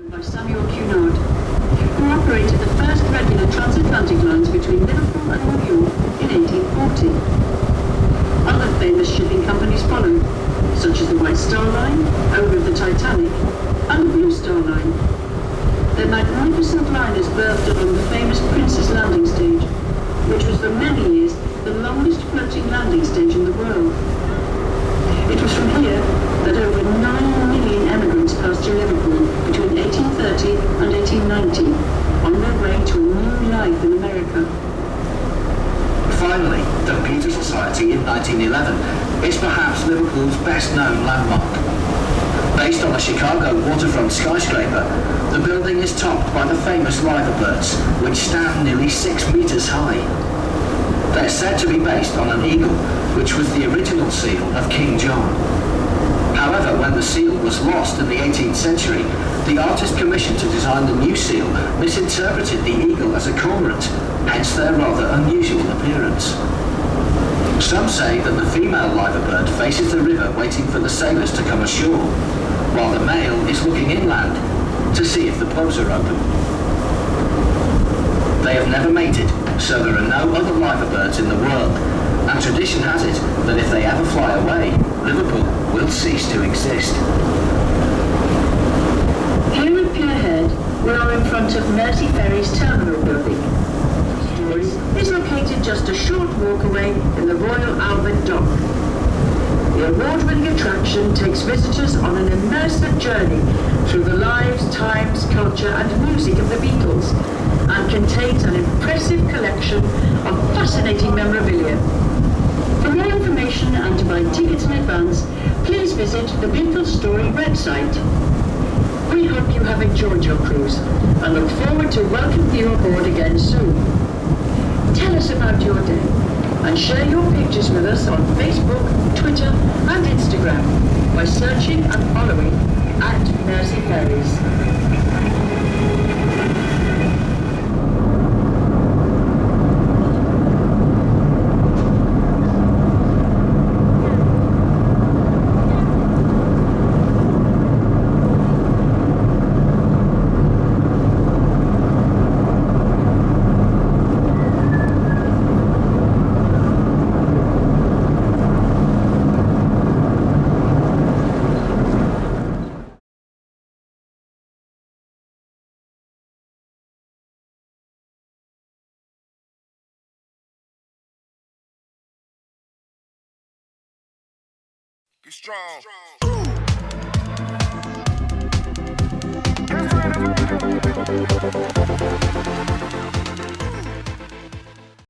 By Samuel Cunard, who operated the first regular transatlantic lines between Liverpool and New York in 1840. Other famous shipping companies followed, such as the White Star Line, owner of the Titanic, and the Blue Star Line. Their magnificent liners berthed along the famous Princess Landing Stage, which was for many years the longest floating landing stage in the world. It was from here that over 9 million emigrants passed through Liverpool between 1830 and 1890 on their way to a new life in America. Finally, the Computer Society in 1911 is perhaps Liverpool's best-known landmark. Based on a Chicago waterfront skyscraper, the building is topped by the famous liverbirds, which stand nearly 6 meters high. They're said to be based on an eagle, which was the original seal of King John. However, when the seal was lost in the 18th century, the artist commissioned to design the new seal misinterpreted the eagle as a cormorant, hence their rather unusual appearance. Some say that the female liverbird faces the river waiting for the sailors to come ashore, while the male is looking inland to see if the pubs are open. They have never mated, so there are no other liverbirds in the world, and tradition has it that if they ever fly away, Liverpool will cease to exist. Here at Pierhead, we are in front of Mersey Ferry's terminal building. It is located just a short walk away in the Royal Albert Dock. The award-winning attraction takes visitors on an immersive journey through the lives, times, culture and music of the Beatles, and contains an impressive collection of fascinating memorabilia. For more information and to buy tickets in advance, please visit the Beatles Story website. We hope you have enjoyed your cruise and look forward to welcoming you aboard again soon. Tell us about your day and share your pictures with us on Facebook, Twitter and Instagram by searching and following @Mersey Ferries. Be strong. Be strong.